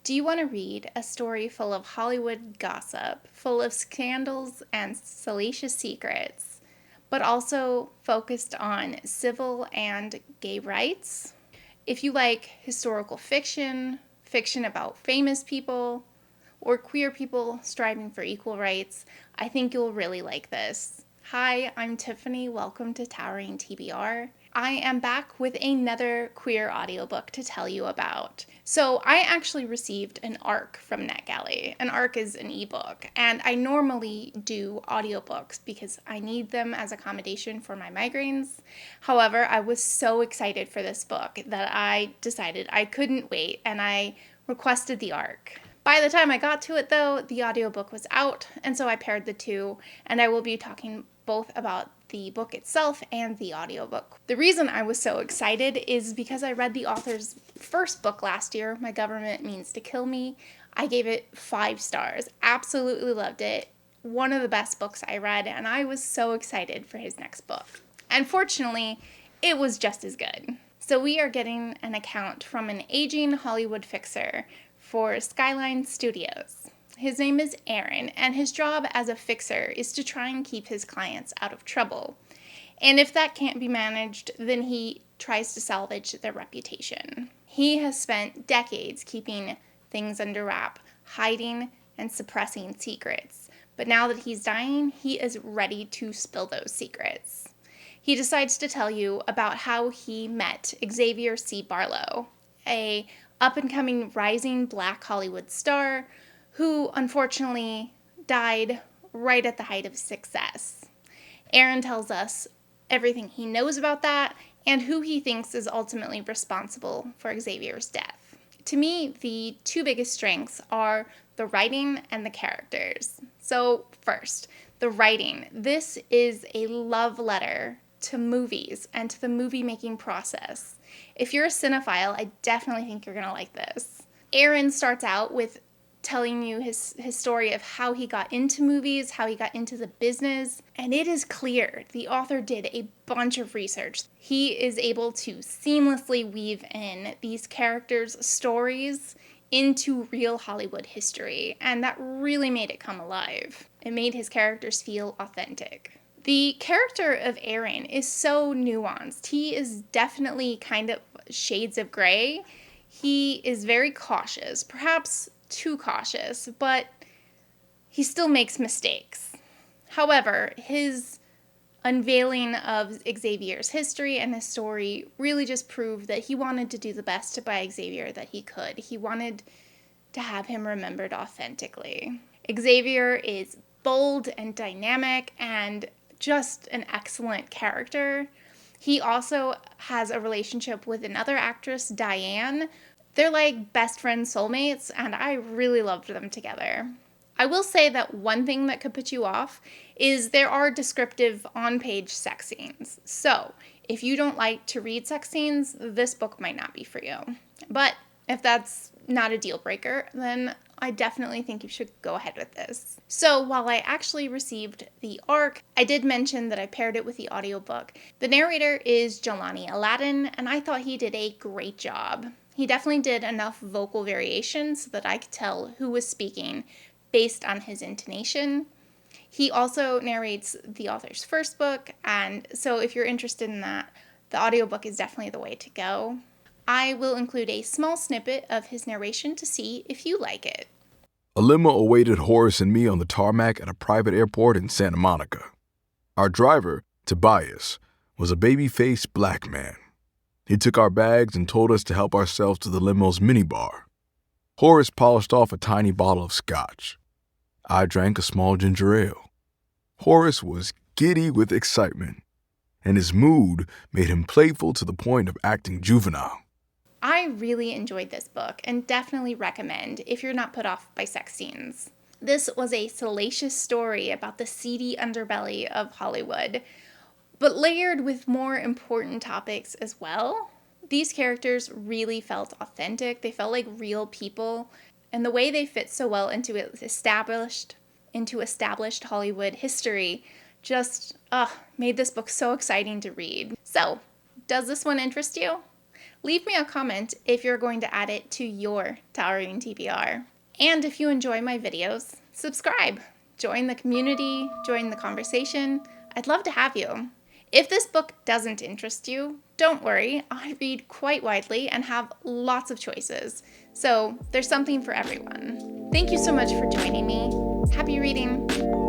Do you want to read a story full of Hollywood gossip, full of scandals and salacious secrets, but also focused on civil and gay rights? If you like historical fiction, fiction about famous people, or queer people striving for equal rights, I think you'll really like this. Hi, I'm Tiffany. Welcome to Towering TBR. I am back with another queer audiobook to tell you about. So I actually received an ARC from Netgalley. An ARC is an ebook, and I normally do audiobooks because I need them as accommodation for my migraines. However, I was so excited for this book that I decided I couldn't wait, and I requested the ARC. By the time I got to it, though, the audiobook was out, and so I paired the two, and I will be talking both about the book itself and the audiobook. The reason I was so excited is because I read the author's first book last year, My Government Means to Kill Me. I gave it 5 stars. Absolutely loved it. One of the best books I read, and I was so excited for his next book. And fortunately, it was just as good. So we are getting an account from an aging Hollywood fixer for Skyline Studios. His name is Aaron, and his job as a fixer is to try and keep his clients out of trouble. And if that can't be managed, then he tries to salvage their reputation. He has spent decades keeping things under wrap, hiding and suppressing secrets. But now that he's dying, he is ready to spill those secrets. He decides to tell you about how he met Xavier C. Barlow, a up-and-coming rising Black Hollywood star who unfortunately died right at the height of success. Aaron tells us everything he knows about that and who he thinks is ultimately responsible for Xavier's death. To me, the two biggest strengths are the writing and the characters. So first, the writing. This is a love letter to movies and to the movie-making process. If you're a cinephile, I definitely think you're going to like this. Aaron starts out with telling you his story of how he got into movies, how he got into the business, and it is clear the author did a bunch of research. He is able to seamlessly weave in these characters' stories into real Hollywood history, and that really made it come alive. It made his characters feel authentic. The character of Aaron is so nuanced. He is definitely kind of shades of gray. He is very cautious, perhaps too cautious, but he still makes mistakes. However, his unveiling of Xavier's history and his story really just proved that he wanted to do the best by Xavier that he could. He wanted to have him remembered authentically. Xavier is bold and dynamic and just an excellent character. He also has a relationship with another actress, Diane. They're like best friend soulmates, and I really loved them together. I will say that one thing that could put you off is there are descriptive on-page sex scenes. So, if you don't like to read sex scenes, this book might not be for you. But if that's not a deal breaker, then I definitely think you should go ahead with this. So while I actually received the ARC, I did mention that I paired it with the audiobook. The narrator is Jelani Aladdin, and I thought he did a great job. He definitely did enough vocal variation so that I could tell who was speaking based on his intonation. He also narrates the author's first book, and so if you're interested in that, the audiobook is definitely the way to go. I will include a small snippet of his narration to see if you like it. A limo awaited Horace and me on the tarmac at a private airport in Santa Monica. Our driver, Tobias, was a baby-faced black man. He took our bags and told us to help ourselves to the limo's minibar. Horace polished off a tiny bottle of scotch. I drank a small ginger ale. Horace was giddy with excitement, and his mood made him playful to the point of acting juvenile. I really enjoyed this book and definitely recommend if you're not put off by sex scenes. This was a salacious story about the seedy underbelly of Hollywood, but layered with more important topics as well. These characters really felt authentic. They felt like real people, and the way they fit so well into established Hollywood history just made this book so exciting to read. So, does this one interest you? Leave me a comment if you're going to add it to your towering TBR. And if you enjoy my videos, subscribe. Join the community, join the conversation. I'd love to have you. If this book doesn't interest you, don't worry. I read quite widely and have lots of choices, so there's something for everyone. Thank you so much for joining me. Happy reading!